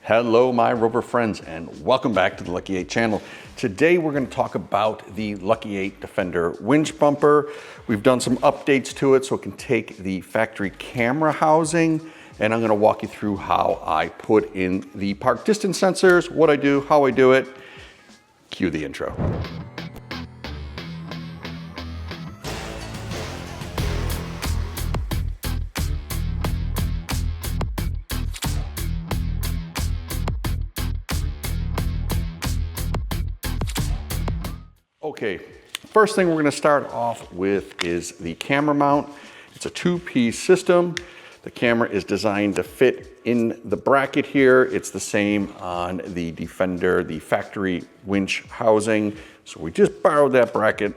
Hello my Rover friends and welcome back to the Lucky 8 channel. Today we're going to talk about the Lucky 8 Defender winch bumper. We've done some updates to it so it can take the factory camera housing, and I'm going to walk you through how I put in the park distance sensors, what I do, how I do it. Cue the intro. Okay, first thing we're going to start off with is the camera mount. It's a two-piece system. The camera is designed to fit in the bracket here. It's the same on the Defender, the factory winch housing. So we just borrowed that bracket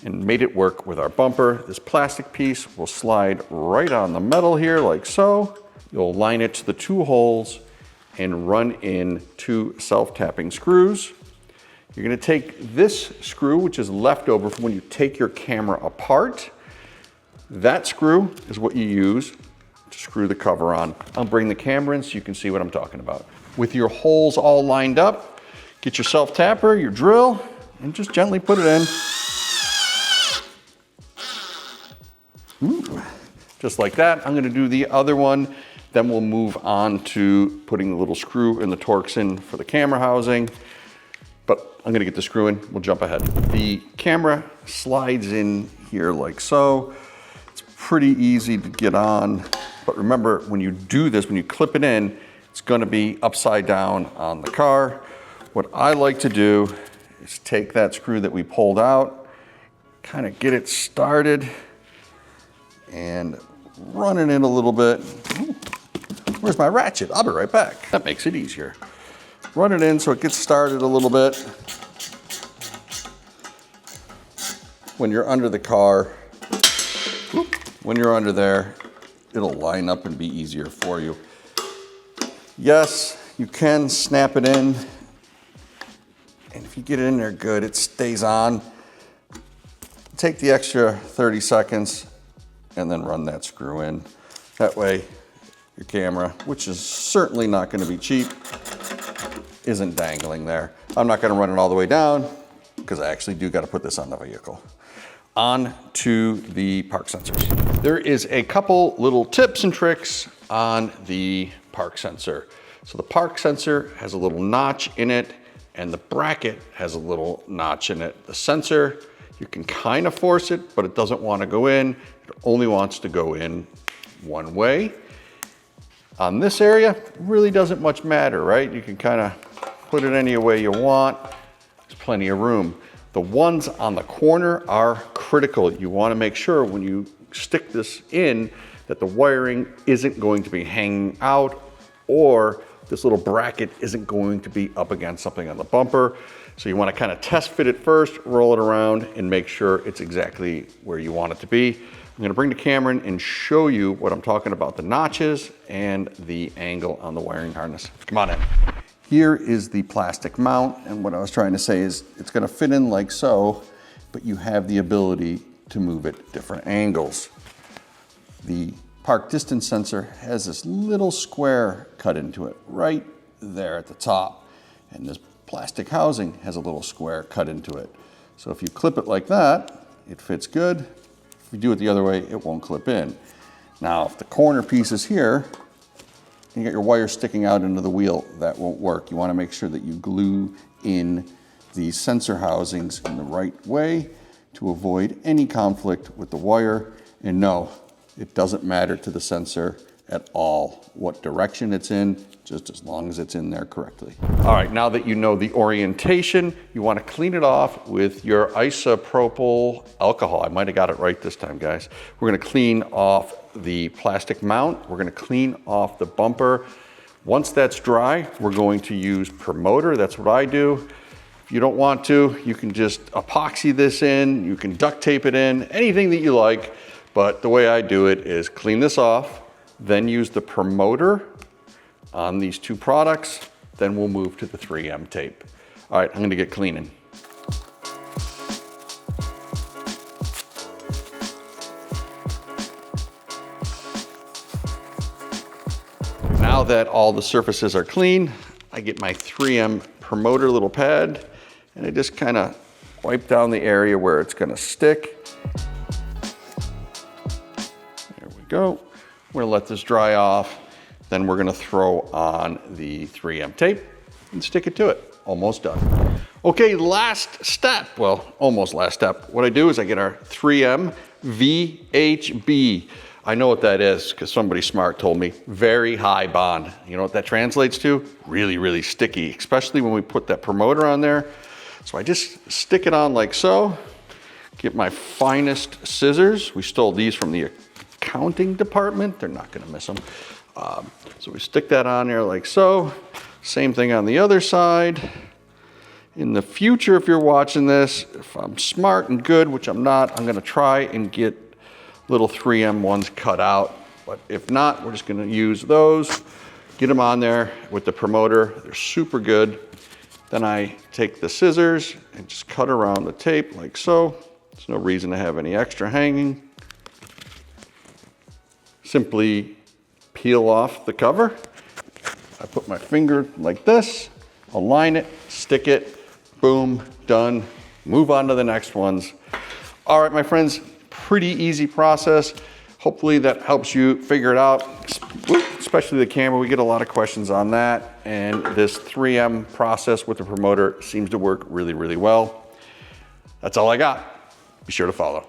and made it work with our bumper. This plastic piece will slide right on the metal here like so. You'll line it to the two holes and run in two self-tapping screws. You're going to take this screw, which is left over from when you take your camera apart. That screw is what you use to screw the cover on. I'll bring the camera in so you can see what I'm talking about. With your holes all lined up, get your self-tapper, your drill, and just gently put it in. Ooh, just like that. I'm going to do the other one. Then we'll move on to putting the little screw and the Torx in for the camera housing. But I'm gonna get the screw in, we'll jump ahead. The camera slides in here like so. It's pretty easy to get on, but remember when you do this, when you clip it in, it's gonna be upside down on the car. What I like to do is take that screw that we pulled out, kind of get it started, and run it in a little bit. Ooh, where's my ratchet? I'll be right back. That makes it easier. Run it in so it gets started a little bit. When you're under the car, when you're under there, it'll line up and be easier for you. Yes, you can snap it in, and if you get it in there good, it stays on. Take the extra 30 seconds and then run that screw in. That way, your camera, which is certainly not going to be cheap, isn't dangling there. I'm not going to run it all the way down because I actually do got to put this on the vehicle. On to the park sensors. There is a couple little tips and tricks on the park sensor. So the park sensor has a little notch in it and the bracket has a little notch in it. The sensor, you can kind of force it, but it doesn't want to go in. It only wants to go in one way. On this area, it really doesn't much matter, right? You can kind of put it any way you want. There's plenty of room. The ones on the corner are critical. You want to make sure when you stick this in that the wiring isn't going to be hanging out or this little bracket isn't going to be up against something on the bumper. So you want to kind of test fit it first, roll it around, and make sure it's exactly where you want it to be. I'm going to bring the camera in and show you what I'm talking about, the notches and the angle on the wiring harness. Come on in. Here is the plastic mount, and what I was trying to say is it's going to fit in like so, but you have the ability to move it at different angles. The park distance sensor has this little square cut into it right there at the top, and this plastic housing has a little square cut into it. So if you clip it like that, it fits good. If you do it the other way, it won't clip in. Now, if the corner piece is here, you get your wire sticking out into the wheel, that won't work. You want to make sure that you glue in these sensor housings in the right way to avoid any conflict with the wire. And no, it doesn't matter to the sensor at all what direction it's in, just as long as it's in there correctly. All right, now that you know the orientation, you want to clean it off with your isopropyl alcohol. I might have got it right this time, guys. We're going to clean off the plastic mount. We're going to clean off the bumper. Once that's dry, we're going to use promoter. That's what I do. If you don't want to, you can just epoxy this in, you can duct tape it in, anything that you like. But the way I do it is clean this off, then use the promoter on these two products, then we'll move to the 3M tape. All right, I'm gonna get cleaning. Now that all the surfaces are clean, I get my 3M promoter little pad, and I just kind of wipe down the area where it's gonna stick. There we go. We're gonna let this dry off. Then we're gonna throw on the 3M tape and stick it to it. Almost done. Okay, last step. Well, almost last step. What I do is I get our 3M VHB. I know what that is because somebody smart told me. Very high bond. You know what that translates to? Really, really sticky, especially when we put that promoter on there. So I just stick it on like so. Get my finest scissors. We stole these from the accounting department. They're not gonna miss them. So we stick that on there like so. Same thing on the other side. In the future, if you're watching this, if I'm smart and good, which I'm not, I'm gonna try and get little 3M ones cut out. But if not, we're just gonna use those, get them on there with the promoter. They're super good. Then I take the scissors and just cut around the tape like so. There's no reason to have any extra hanging. Simply peel off the cover. I put my finger like this, align it, stick it, boom, done. Move on to the next ones. All right, my friends, pretty easy process. Hopefully that helps you figure it out, especially the camera. We get a lot of questions on that. And this 3M process with the promoter seems to work really, really well. That's all I got. Be sure to follow.